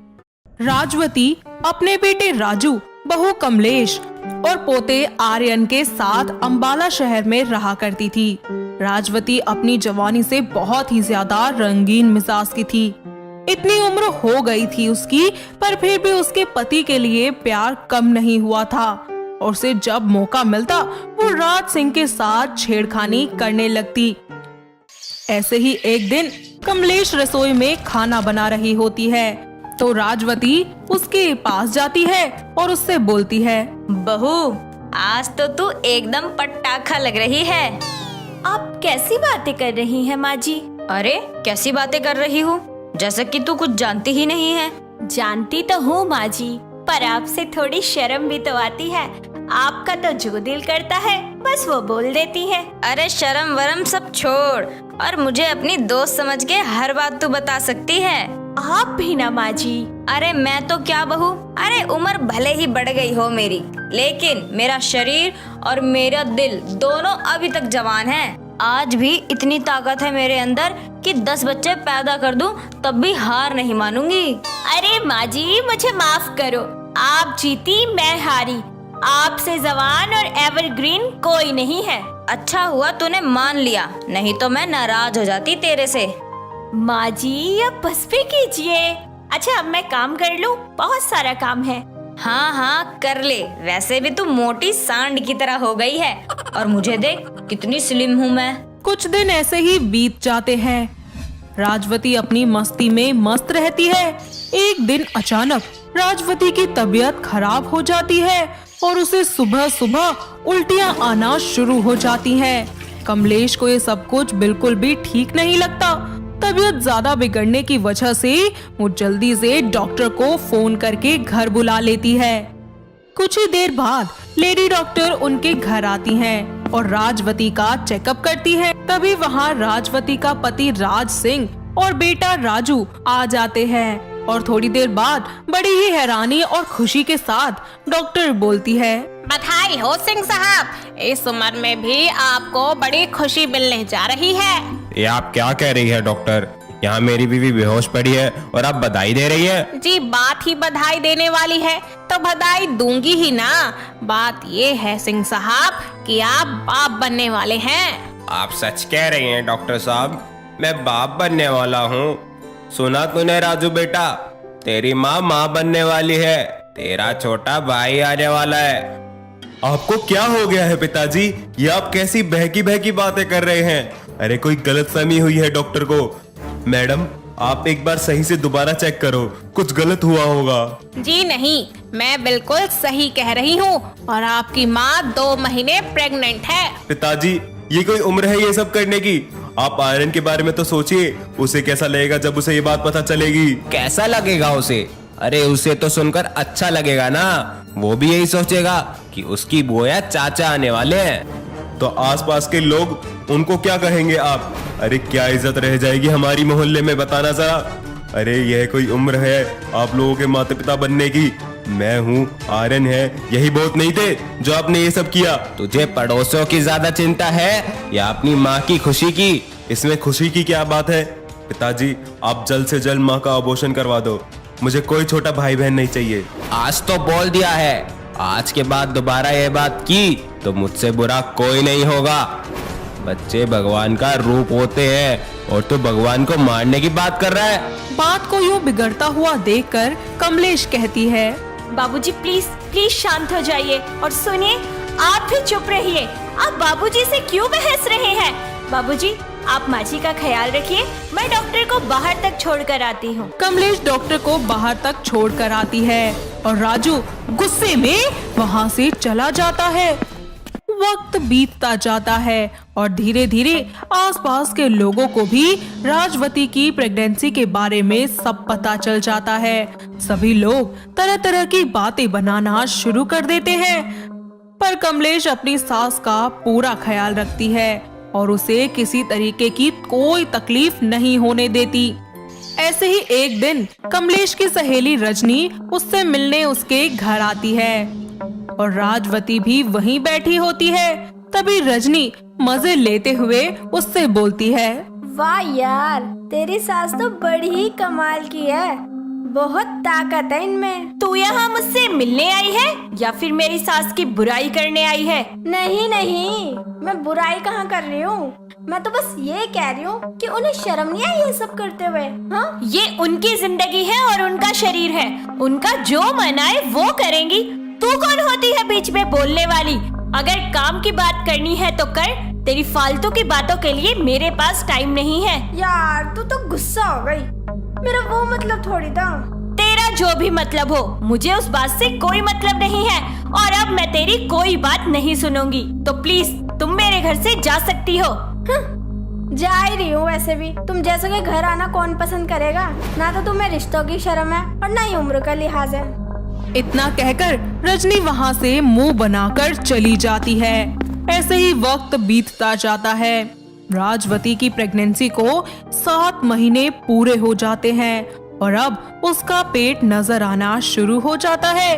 राजवती अपने बेटे राजू, बहू कमलेश और पोते आर्यन के साथ अंबाला शहर में रहा करती थी। राजवती अपनी जवानी से बहुत ही ज्यादा रंगीन मिजाज की थी। इतनी उम्र हो गई थी उसकी, पर फिर भी उसके पति के लिए प्यार कम नहीं हुआ था और उसे जब मौका मिलता वो राज सिंह के साथ छेड़खानी करने लगती। ऐसे ही एक दिन कमलेश रसोई में खाना बना रही होती है तो राजवती उसके पास जाती है और उससे बोलती है, बहू आज तो तू एकदम पटाखा लग रही है। आप कैसी बातें कर रही हैं माँ जी? अरे कैसी बातें कर रही हूँ, जैसे कि तू कुछ जानती ही नहीं है। जानती तो हूँ माँ जी, पर आपसे थोड़ी शर्म भी तो आती है। आपका तो जो दिल करता है बस वो बोल देती है। अरे शर्म वरम सब छोड़ और मुझे अपनी दोस्त समझ के हर बात तू बता सकती है। आप भी ना माँ जी। अरे मैं तो क्या बहू, अरे उम्र भले ही बढ़ गई हो मेरी, लेकिन मेरा शरीर और मेरा दिल दोनों अभी तक जवान हैं। आज भी इतनी ताकत है मेरे अंदर कि 10 बच्चे पैदा कर दूं तब भी हार नहीं मानूंगी। अरे माँ जी मुझे माफ करो, आप जीती मैं हारी। आपसे जवान और एवरग्रीन कोई नहीं है। अच्छा हुआ तूने मान लिया, नहीं तो मैं नाराज हो जाती तेरे से। माँ जी अब बस भी कीजिए। अच्छा अब मैं काम कर लूं, बहुत सारा काम है। हाँ हाँ कर ले, वैसे भी तू मोटी सांड की तरह हो गई है और मुझे देख कितनी स्लिम हूँ मैं। कुछ दिन ऐसे ही बीत जाते हैं। राजवती अपनी मस्ती में मस्त रहती है। एक दिन अचानक राजवती की तबीयत खराब हो जाती है और उसे सुबह सुबह उल्टियां आना शुरू हो जाती हैं। कमलेश को ये सब कुछ बिल्कुल भी ठीक नहीं लगता। तबीयत ज्यादा बिगड़ने की वजह से वो जल्दी से डॉक्टर को फोन करके घर बुला लेती है। कुछ ही देर बाद लेडी डॉक्टर उनके घर आती हैं और राजवती का चेकअप करती है। तभी वहाँ राजवती का पति राज सिंह और बेटा राजू आ जाते हैं और थोड़ी देर बाद बड़ी ही हैरानी और खुशी के साथ डॉक्टर बोलती है, बधाई हो सिंह साहब, इस उम्र में भी आपको बड़ी खुशी मिलने जा रही है। ये आप क्या कह रही है डॉक्टर? यहाँ मेरी बीवी बेहोश पड़ी है और आप बधाई दे रही है? जी बात ही बधाई देने वाली है तो बधाई दूंगी ही ना। बात ये है सिंह साहब कि आप बाप बनने वाले हैं। आप सच कह रही हैं डॉक्टर साहब? मैं बाप बनने वाला हूँ? सुना तूने राजू बेटा, तेरी माँ बनने वाली है, तेरा छोटा भाई आने वाला है। आपको क्या हो गया है पिताजी? ये आप कैसी बहकी बहकी बातें कर रहे हैं? अरे कोई गलतफहमी हुई है डॉक्टर को। मैडम आप एक बार सही से दोबारा चेक करो, कुछ गलत हुआ होगा। जी नहीं, मैं बिल्कुल सही कह रही हूँ और आपकी माँ 2 महीने प्रेग्नेंट है। पिताजी ये कोई उम्र है ये सब करने की? आप आर्यन के बारे में तो सोचिए, उसे कैसा लगेगा जब उसे ये बात पता चलेगी। कैसा लगेगा उसे? अरे उसे तो सुनकर अच्छा लगेगा ना, वो भी यही सोचेगा कि उसकी बुआ चाचा आने वाले हैं। तो आसपास के लोग उनको क्या कहेंगे आप? अरे क्या इज्जत रह जाएगी हमारी मोहल्ले में, बताना जरा। अरे यह कोई उम्र है आप लोगों के माता पिता बनने की? मैं हूँ, आर्यन है, यही बहुत नहीं थे जो आपने ये सब किया। तुझे पड़ोसियों की ज्यादा चिंता है या अपनी माँ की खुशी की? इसमें खुशी की क्या बात है पिताजी, आप जल्द से जल्द माँ का अबॉर्शन करवा दो। मुझे कोई छोटा भाई बहन नहीं चाहिए। आज तो बोल दिया है, आज के बाद दोबारा ये बात की तो मुझसे बुरा कोई नहीं होगा। बच्चे भगवान का रूप होते हैं और तू भगवान को मारने की बात कर रहा है। बात को यूं बिगड़ता हुआ देखकर कमलेश कहती है, बाबूजी प्लीज प्लीज शांत हो जाइए और सुनिए, आप भी चुप रहिए। आप बाबूजी से क्यों बहस रहे हैं? बाबूजी आप माँ जी का ख्याल रखिए, मैं डॉक्टर को बाहर तक छोड़ कर आती हूँ। कमलेश डॉक्टर को बाहर तक छोड़ कर आती है और राजू गुस्से में वहाँ से चला जाता है। वक्त बीतता जाता है और धीरे धीरे आसपास के लोगों को भी राजवती की प्रेगनेंसी के बारे में सब पता चल जाता है। सभी लोग तरह तरह की बातें बनाना शुरू कर देते हैं, पर कमलेश अपनी सास का पूरा ख्याल रखती है और उसे किसी तरीके की कोई तकलीफ नहीं होने देती। ऐसे ही एक दिन कमलेश की सहेली रजनी उससे मिलने उसके घर आती है और राजवती भी वहीं बैठी होती है। तभी रजनी मजे लेते हुए उससे बोलती है, वाह यार, तेरी सास तो बड़ी ही कमाल की है, बहुत ताकत है इनमें। तू यहाँ मुझसे मिलने आई है या फिर मेरी सास की बुराई करने आई है? नहीं नहीं, मैं बुराई कहाँ कर रही हूँ, मैं तो बस ये कह रही हूँ कि उन्हें शर्म नहीं आई ये सब करते हुए। हाँ, ये उनकी जिंदगी है और उनका शरीर है, उनका जो मन आए वो करेंगी। तू कौन होती है बीच में बोलने वाली? अगर काम की बात करनी है तो कर, तेरी फालतू की बातों के लिए मेरे पास टाइम नहीं है। यार तू तो गुस्सा हो गई, मेरा वो मतलब थोड़ी था। तेरा जो भी मतलब हो, मुझे उस बात से कोई मतलब नहीं है और अब मैं तेरी कोई बात नहीं सुनूंगी। तो प्लीज तुम मेरे घर से जा सकती हो। जा ही रही हूँ, वैसे भी तुम जैसे के घर आना कौन पसंद करेगा? ना तो तुम्हें रिश्तों की शर्म है और ना ही उम्र का लिहाज है। इतना कहकर रजनी वहाँ से मुंह बनाकर चली जाती है। ऐसे ही वक्त बीतता जाता है। राजवती की प्रेगनेंसी को 7 महीने पूरे हो जाते हैं और अब उसका पेट नजर आना शुरू हो जाता है।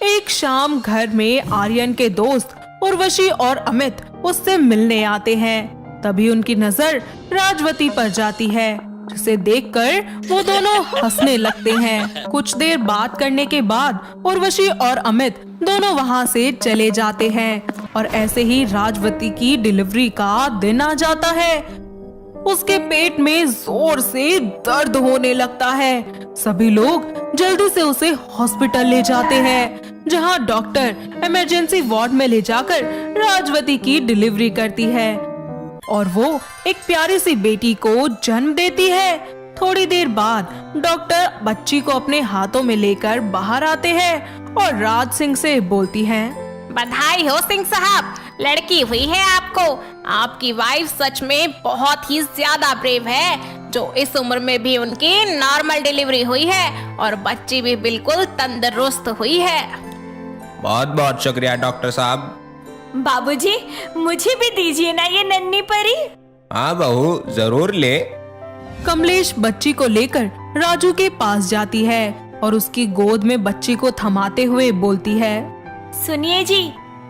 एक शाम घर में आर्यन के दोस्त उर्वशी और अमित उससे मिलने आते हैं। तभी उनकी नजर राजवती पर जाती है, जिसे देखकर वो दोनों हंसने लगते हैं। कुछ देर बात करने के बाद उर्वशी और अमित दोनों वहाँ से चले जाते हैं और ऐसे ही राजवती की डिलीवरी का दिन आ जाता है। उसके पेट में जोर से दर्द होने लगता है। सभी लोग जल्दी से उसे हॉस्पिटल ले जाते हैं, जहाँ डॉक्टर इमरजेंसी वार्ड में ले जाकर राजवती की डिलीवरी करती है और वो एक प्यारी सी बेटी को जन्म देती है। थोड़ी देर बाद डॉक्टर बच्ची को अपने हाथों में लेकर बाहर आते हैं और राज सिंह से बोलती हैं, बधाई हो सिंह साहब, लड़की हुई है आपको। आपकी वाइफ सच में बहुत ही ज्यादा ब्रेव है, जो इस उम्र में भी उनकी नॉर्मल डिलीवरी हुई है और बच्ची भी बिल्कुल तंदुरुस्त हुई है। बहुत बहुत शुक्रिया डॉक्टर साहब। बाबूजी मुझे भी दीजिए ना ये नन्ही परी। हाँ बहू, जरूर ले। कमलेश बच्ची को लेकर राजू के पास जाती है और उसकी गोद में बच्ची को थमाते हुए बोलती है, सुनिए जी,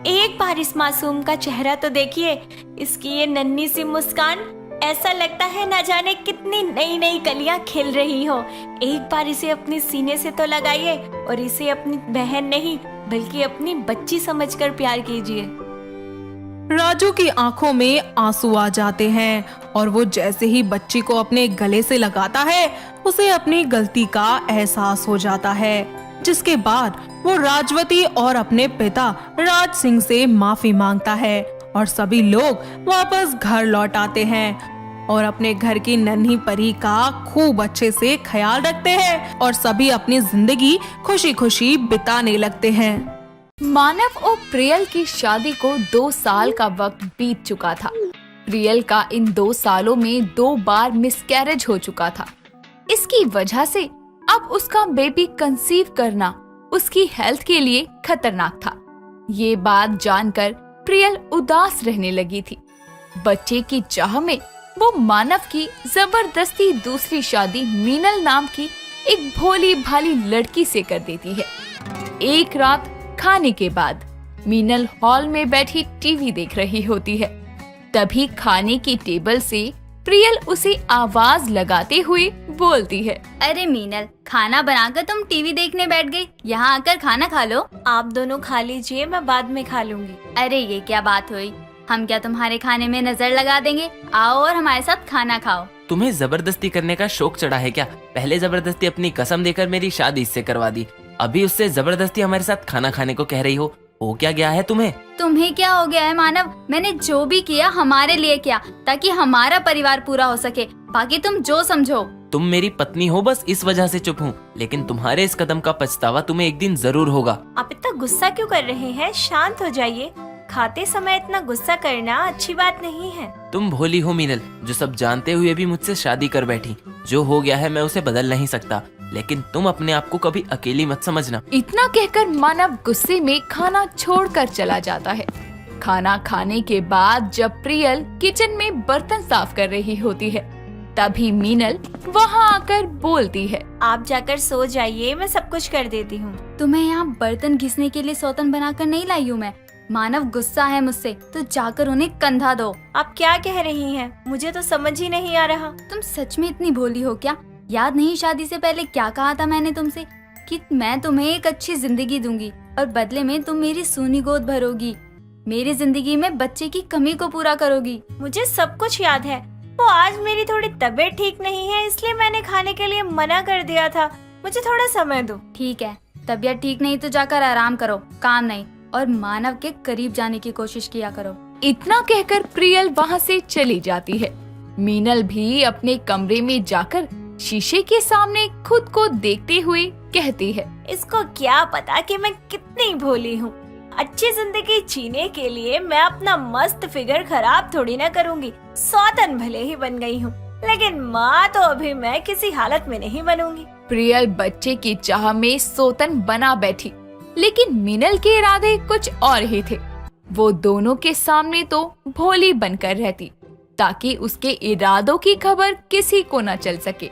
एक बार इस मासूम का चेहरा तो देखिए, इसकी ये नन्ही सी मुस्कान, ऐसा लगता है ना जाने कितनी नई नई कलियां खिल रही हो। एक बार इसे अपने सीने से तो लगाइए और इसे अपनी बहन नहीं बल्कि अपनी बच्ची समझकर प्यार कीजिए। राजू की आंखों में आंसू आ जाते हैं और वो जैसे ही बच्ची को अपने गले से लगाता है, उसे अपनी गलती का एहसास हो जाता है, जिसके बाद वो राजवती और अपने पिता राज सिंह से माफी मांगता है और सभी लोग वापस घर लौट आते हैं और अपने घर की नन्ही परी का खूब अच्छे से ख्याल रखते हैं और सभी अपनी जिंदगी खुशी खुशी बिताने लगते हैं। मानव और प्रियल की शादी को 2 साल का वक्त बीत चुका था। प्रियल का इन 2 सालों में 2 बार मिसकैरेज हो चुका था। इसकी वजह से अब उसका बेबी कंसीव करना उसकी हेल्थ के लिए खतरनाक था। ये बात जानकर प्रियल उदास रहने लगी थी। बच्चे की चाह में वो मानव की जबरदस्ती दूसरी शादी मीनल नाम की एक भोली भाली लड़की से कर देती है। एक रात खाने के बाद मीनल हॉल में बैठी टीवी देख रही होती है। तभी खाने की टेबल से प्रियल उसे आवाज लगाते हुए बोलती है। अरे मीनल, खाना बनाकर तुम टीवी देखने बैठ गई, यहाँ आकर खाना खा लो। आप दोनों खा लीजिए, मैं बाद में खा लूंगी। अरे ये क्या बात हुई, हम क्या तुम्हारे खाने में नजर लगा देंगे? आओ और हमारे साथ खाना खाओ। तुम्हें जबरदस्ती करने का शौक चढ़ा है क्या? पहले जबरदस्ती अपनी कसम देकर मेरी शादी इससे करवा दी, अभी उससे जबरदस्ती हमारे साथ खाना खाने को कह रही हो क्या गया है तुम्हें? तुम्हें क्या हो गया है मानव? मैंने जो भी किया हमारे लिए किया, ताकि हमारा परिवार पूरा हो सके, बाकी तुम जो समझो। तुम मेरी पत्नी हो, बस इस वजह से चुप हूँ, लेकिन तुम्हारे इस कदम का पछतावा तुम्हें एक दिन जरूर होगा। आप इतना गुस्सा क्यों कर रहे हैं? शांत हो जाइए। खाते समय इतना गुस्सा करना अच्छी बात नहीं है। तुम भोली हो मीनल, जो सब जानते हुए भी मुझसे शादी कर बैठी। जो हो गया है मैं उसे बदल नहीं सकता, लेकिन तुम अपने आप को कभी अकेली मत समझना। इतना कहकर मानव गुस्से में खाना छोड़कर चला जाता है। खाना खाने के बाद जब प्रियल किचन में बर्तन साफ कर रही होती है, तभी मीनल वहाँ आकर बोलती है। आप जाकर सो जाइए, मैं सब कुछ कर देती हूँ। तुम्हें यहाँ बर्तन घिसने के लिए सौतन बनाकर नहीं लाई हूँ मैं। मानव गुस्सा है मुझसे, तो जाकर उन्हें कंधा दो। आप क्या कह रही हैं? मुझे तो समझ ही नहीं आ रहा। तुम सच में इतनी भोली हो क्या? याद नहीं शादी से पहले क्या कहा था मैंने तुमसे, कि मैं तुम्हें एक अच्छी जिंदगी दूंगी और बदले में तुम मेरी सूनी गोद भरोगी, मेरी जिंदगी में बच्चे की कमी को पूरा करोगी। मुझे सब कुछ याद है। वो आज मेरी थोड़ी तबीयत ठीक नहीं है, इसलिए मैंने खाने के लिए मना कर दिया था। मुझे थोड़ा समय दो। ठीक है, तबीयत ठीक नहीं तो जाकर आराम करो, काम नहीं, और मानव के करीब जाने की कोशिश किया करो। इतना कहकर प्रियल वहाँ से चली जाती है। मीनल भी अपने कमरे में जाकर शीशे के सामने खुद को देखते हुए कहती है। इसको क्या पता कि मैं कितनी भोली हूँ। अच्छी जिंदगी जीने के लिए मैं अपना मस्त फिगर खराब थोड़ी ना करूँगी। सौतन भले ही बन गई हूँ, लेकिन माँ तो अभी मैं किसी हालत में नहीं बनूंगी। प्रियल बच्चे की चाह में सौतन बना बैठी, लेकिन मीनल के इरादे कुछ और ही थे। वो दोनों के सामने तो भोली बनकर रहती, ताकि उसके इरादों की खबर किसी को न चल सके।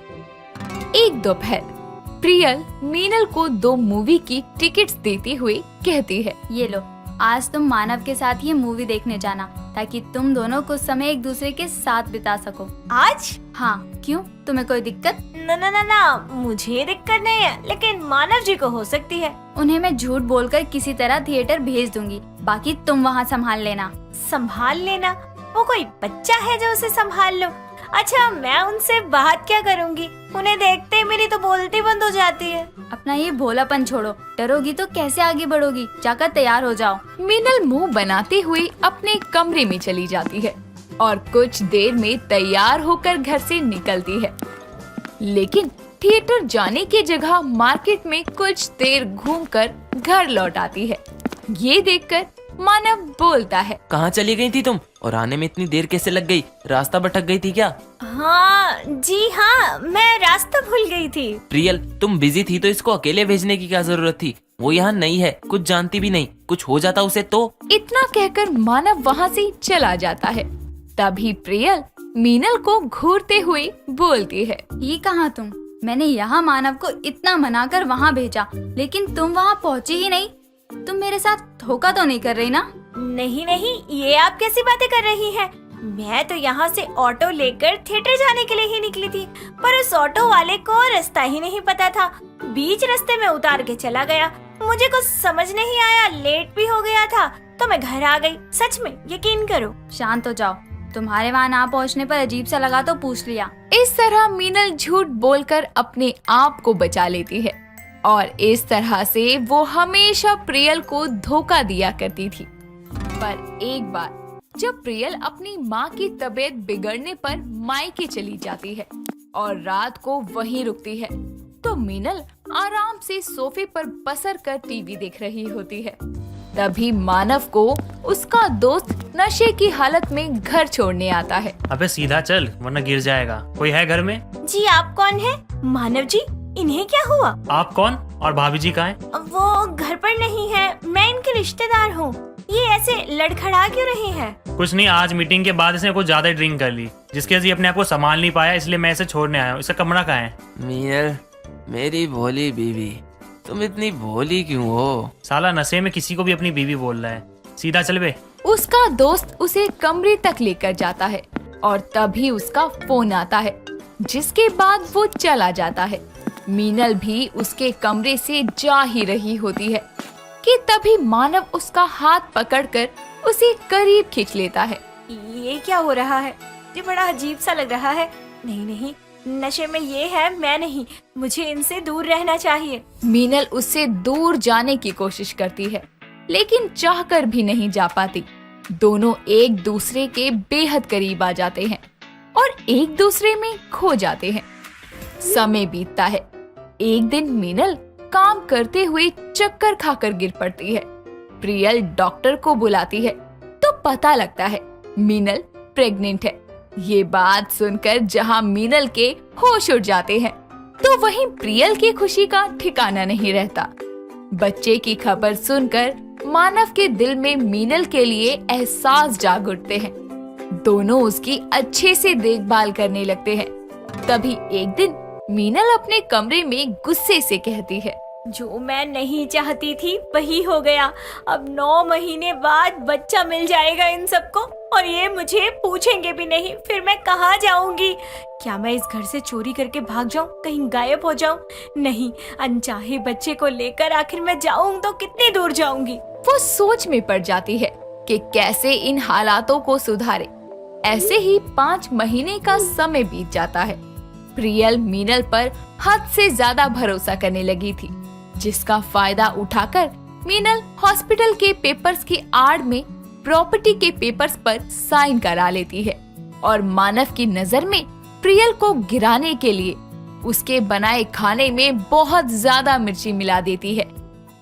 एक दोपहर प्रियल मीनल को 2 मूवी की टिकट्स देते हुए कहती है। ये लो, आज तुम मानव के साथ ये मूवी देखने जाना, ताकि तुम दोनों कुछ समय एक दूसरे के साथ बिता सको। आज? हाँ, क्यों, तुम्हें कोई दिक्कत? ना, मुझे दिक्कत नहीं है, लेकिन मानव जी को हो सकती है। उन्हें मैं झूठ बोलकर किसी तरह थिएटर भेज दूंगी, बाकी तुम वहाँ संभाल लेना। संभाल लेना? वो कोई बच्चा है जो उसे संभाल लो? अच्छा, मैं उनसे बात क्या करूंगी? उन्हें देखते ही मेरी तो बोलती बंद हो जाती है। अपना ये भोलापन छोड़ो, डरोगी तो कैसे आगे बढ़ोगी? जाकर तैयार हो जाओ। मीनल मुंह बनाते हुए अपने कमरे में चली जाती है और कुछ देर में तैयार होकर घर से निकलती है, लेकिन थिएटर जाने की जगह मार्केट में कुछ देर घूमकर घर लौट आती है। ये देखकर मानव बोलता है। कहाँ चली गई थी तुम, और आने में इतनी देर कैसे लग गई? रास्ता भटक गई थी क्या? हाँ जी हाँ, मैं रास्ता भूल गई थी। प्रियल, तुम बिजी थी तो इसको अकेले भेजने की क्या जरूरत थी? वो यहाँ नहीं है, कुछ जानती भी नहीं, कुछ हो जाता उसे तो। इतना कहकर मानव वहाँ से चला जाता है। तभी प्रियल मीनल को घूरते हुए बोलती है। ये कहाँ तुम? मैंने यहाँ मानव को इतना मनाकर वहाँ भेजा, लेकिन तुम वहाँ पहुँची ही नहीं। तुम मेरे साथ धोखा तो नहीं कर रही ना? नहीं, ये आप कैसी बातें कर रही हैं? मैं तो यहाँ से ऑटो लेकर थिएटर जाने के लिए ही निकली थी, पर उस ऑटो वाले को रास्ता ही नहीं पता था। बीच रास्ते में उतार के चला गया। मुझे कुछ समझ नहीं आया, लेट भी हो गया था, तो मैं घर आ गई। सच में यकीन करो। शांत हो जाओ, तुम्हारे वहाँ ना पहुँचने पर अजीब सा लगा तो पूछ लिया। इस तरह मीनल झूठ बोलकर अपने आप को बचा लेती है, और इस तरह से वो हमेशा प्रियल को धोखा दिया करती थी। पर एक बार जब प्रियल अपनी माँ की तबीयत बिगड़ने पर मायके चली जाती है और रात को वहीं रुकती है, तो मीनल आराम से सोफे पर पसर कर टीवी देख रही होती है। तभी मानव को उसका दोस्त नशे की हालत में घर छोड़ने आता है। अबे सीधा चल, वरना गिर जाएगा। कोई है घर में? जी, आप कौन है? मानव जी, इन्हें क्या हुआ? आप कौन और भाभी जी कहाँ हैं? वो घर पर नहीं है, मैं इनके रिश्तेदार हूँ। ये ऐसे लड़खड़ा क्यों रहे हैं? कुछ नहीं, आज मीटिंग के बाद इसने कुछ ज्यादा ड्रिंक कर ली, जिसके वजह से अपने आप को संभाल नहीं पाया, इसलिए मैं इसे छोड़ने आया हूँ। इसका कमरा कहाँ है? मीनल, मेरी भोली बीवी, तुम इतनी भोली क्यों हो? साला नशे में किसी को भी अपनी बीवी बोल रहा है। सीधा चल बे। उसका दोस्त उसे कमरे तक लेकर जाता है और तभी उसका फोन आता है, जिसके बाद वो चला जाता है। मीनल भी उसके कमरे से जा ही रही होती है कि तभी मानव उसका हाथ पकड़कर उसे करीब खींच लेता है। ये क्या हो रहा है? ये बड़ा अजीब सा लग रहा है। नहीं नहीं, नशे में ये है, मैं नहीं, मुझे इनसे दूर रहना चाहिए। मीनल उससे दूर जाने की कोशिश करती है, लेकिन चाहकर भी नहीं जा पाती। दोनों एक दूसरे के बेहद करीब आ जाते हैं और एक दूसरे में खो जाते हैं। समय बीतता है। एक दिन मीनल काम करते हुए चक्कर खाकर गिर पड़ती है। प्रियल डॉक्टर को बुलाती है तो पता लगता है मीनल प्रेग्नेंट है। ये बात सुनकर जहां मीनल के होश उड़ जाते हैं, तो वहीं प्रियल की खुशी का ठिकाना नहीं रहता। बच्चे की खबर सुनकर मानव के दिल में मीनल के लिए एहसास जाग उठते हैं। दोनों उसकी अच्छे से देखभाल करने लगते हैं। तभी एक दिन मीनल अपने कमरे में गुस्से से कहती है, जो मैं नहीं चाहती थी वही हो गया। अब 9 महीने बाद बच्चा मिल जाएगा इन सबको, और ये मुझे पूछेंगे भी नहीं। फिर मैं कहाँ जाऊंगी? क्या मैं इस घर से चोरी करके भाग जाऊं, कहीं गायब हो जाऊं? नहीं, अनचाहे बच्चे को लेकर आखिर मैं जाऊं तो कितनी दूर जाऊंगी? वो सोच में पड़ जाती है कि कैसे इन हालातों को सुधारे। ऐसे ही 5 महीने का समय बीत जाता है। प्रियल मीनल पर हद से ज्यादा भरोसा करने लगी थी, जिसका फायदा उठाकर मीनल हॉस्पिटल के पेपर्स की आड़ में प्रॉपर्टी के पेपर्स पर साइन करा लेती है और मानव की नजर में प्रियल को गिराने के लिए उसके बनाए खाने में बहुत ज्यादा मिर्ची मिला देती है।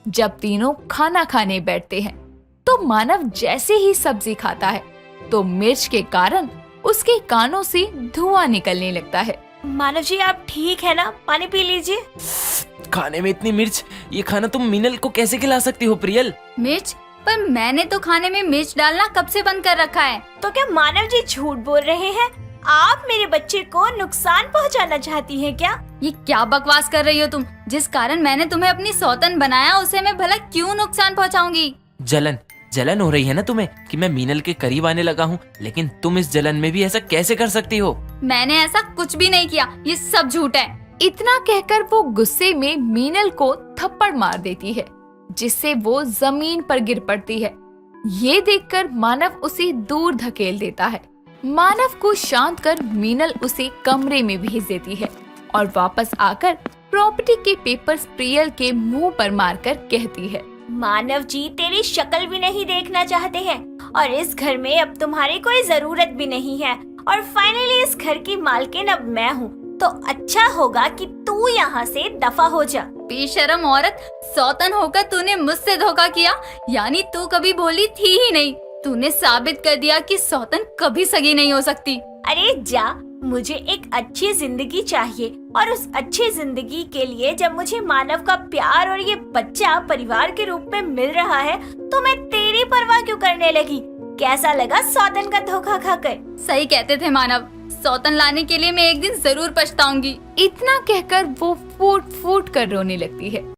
जब तीनों खाना खाने बैठते हैं तो मानव जैसे ही सब्जी खाता है तो मिर्च के कारण उसके कानों से धुआं निकलने लगता है। मानव जी, आप ठीक है ना? पानी पी लीजिए। खाने में इतनी मिर्च, ये खाना तुम मीनल को कैसे खिला सकती हो प्रियल? मिर्च? पर मैंने तो खाने में मिर्च डालना कब से बंद कर रखा है। तो क्या मानव जी झूठ बोल रहे हैं? आप मेरे बच्चे को नुकसान पहुंचाना चाहती हैं क्या? ये क्या बकवास कर रही हो तुम? जिस कारण मैंने तुम्हें अपनी सौतन बनाया, उसे मैं भला क्यों नुकसान पहुंचाऊंगी? जलन हो रही है ना तुम्हें कि मैं मीनल के करीब आने लगा हूँ, लेकिन तुम इस जलन में भी ऐसा कैसे कर सकती हो? मैंने ऐसा कुछ भी नहीं किया, ये सब झूठ है। इतना कहकर वो गुस्से में मीनल को थप्पड़ मार देती है, जिससे वो जमीन पर गिर पड़ती है। ये देखकर मानव उसे दूर धकेल देता है। मानव को शांत कर मीनल उसे कमरे में भेज देती है और वापस आकर प्रॉपर्टी के पेपर्स प्रियल के मुंह पर मारकर कहती है, मानव जी तेरी शक्ल भी नहीं देखना चाहते हैं, और इस घर में अब तुम्हारी कोई जरूरत भी नहीं है, और फाइनली इस घर की मालकिन अब मैं हूँ, तो अच्छा होगा कि तू यहाँ से दफा हो जा। बेशरम औरत, सौतन होकर तूने मुझसे धोखा किया, यानी तू कभी भोली थी ही नहीं। तूने साबित कर दिया कि सौतन कभी सगी नहीं हो सकती। अरे जा, मुझे एक अच्छी जिंदगी चाहिए, और उस अच्छी जिंदगी के लिए जब मुझे मानव का प्यार और ये बच्चा परिवार के रूप में मिल रहा है, तो मैं तेरी परवाह क्यों करने लगी? कैसा लगा सौतन का धोखा खाकर? सही कहते थे मानव, सौतन लाने के लिए मैं एक दिन जरूर पछताऊंगी। इतना कहकर वो फूट फूट कर रोने लगती है।